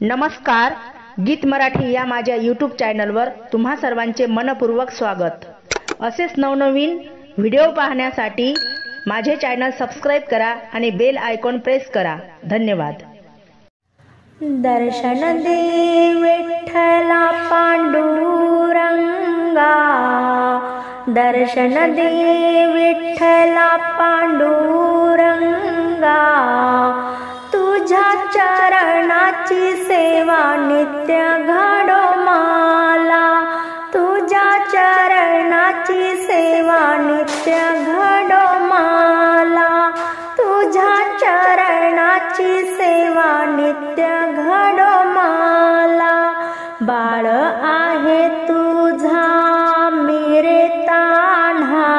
नमस्कार, गीत मराठी या माझ्या यूट्यूब चॅनलवर तुम्हा सर्वांचे मनपूर्वक स्वागत। असेच नवनवीन व्हिडिओ पाहण्यासाठी माझे चॅनल सबस्क्राइब करा आणि बेल आयकॉन प्रेस करा। धन्यवाद। दर्शन दे विठ्ठला पांडुरंगा, दर्शन दे विठ्ठला पांडुरंगा, तुझ्या चरणाची सेवा नित्य घडो मला, तुझ्या चरणाची सेवा नित्य घडो मला, तुझ्या चरणाची सेवा नित्य घडो मला। बाळ आहे तुझा मेरे तान्हा,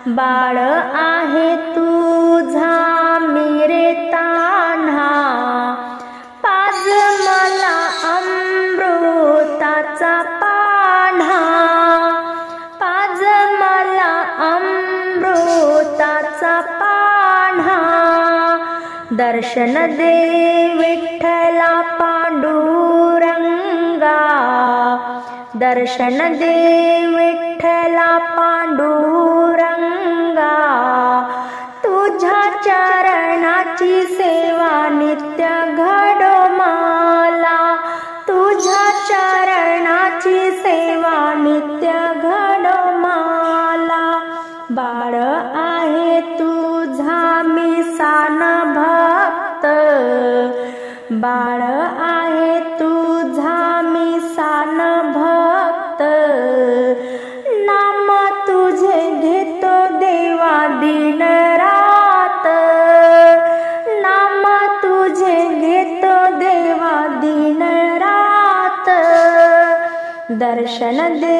बाळ आहे तुझा मेरे तान्हा, पाज मला अमृताचा पान्हा, पाज मला अमृताचा पान्हा। दर्शन दे विठ्ठला पांडुरंगा, दर्शन दे विठ्ठला पांडुरंगा, तुझ्या चरणाची सेवा नित्य घडो मला, तुझ्या चरणाची सेवा नित्य घडो मला। बाळ आहे तुझा मी सान भक्त, बाळ आहे तुझा मी सान भक्त, नाम तुझे घेतो देवा दिन रात, नाम तुझे घेतो देवा दिन रात। दर्शन दे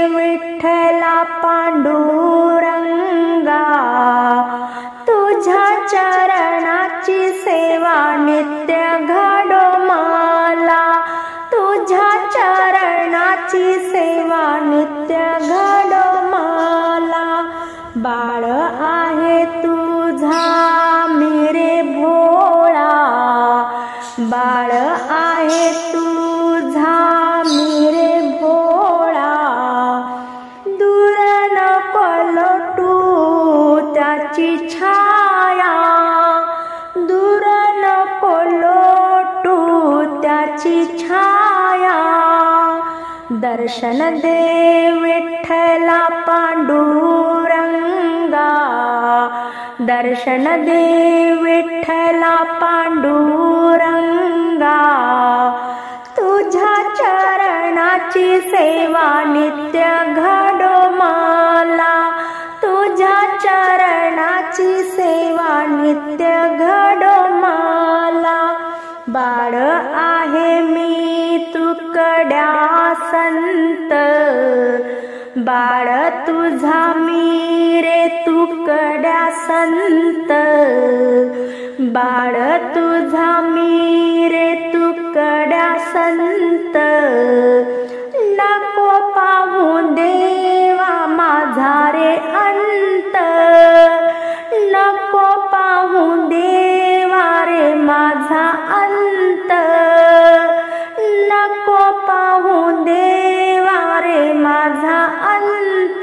विठ्ठला पांडुरंगा, तुझ्या चरणाची सेवा नित्य घडो मला, तुझ्या चरणाची सेवा नित्य घडो मला। बाळ आहे तुझा मेरे भोळा, बाळ आहे तुझा मेरे भोळा, दूर नको लोटू त्याची छाया, दूर नको लोटू त्याची छाया। दर्शन दे विठ्ठला पांडुरंगा, दर्शन दे विठ्ठला पांडुरंगा, तुझ्या चरणाची सेवा नित्य घडो मला, तुझ्या चरणाची सेवा नित्य घडो मला। बाळ आहे मी तुकड्या संत, बाळ तुझा मी रे तुकड्या संत, बाळ तुझा मी रे तुकड्या संत। नको पाहू देवा माझा रे अंत, नको पाहू देवा रे माझा अंत, नको पाहू देवा रे माझा अंत।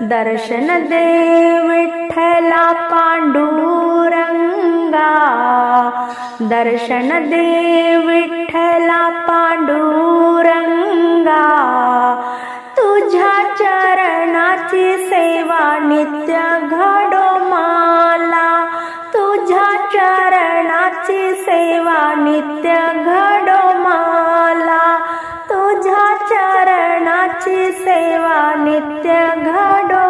दर्शन दे विठ्ठला पांडुरंगा, दर्शन दे विठ्ठला पांडुरंगा, तुझ्या चरणाची सेवा नित्य घडो मला, तुझ्या चरणाची सेवा नित्य घडो मला, तुझ्या चरणाची सेवा नित्य घडो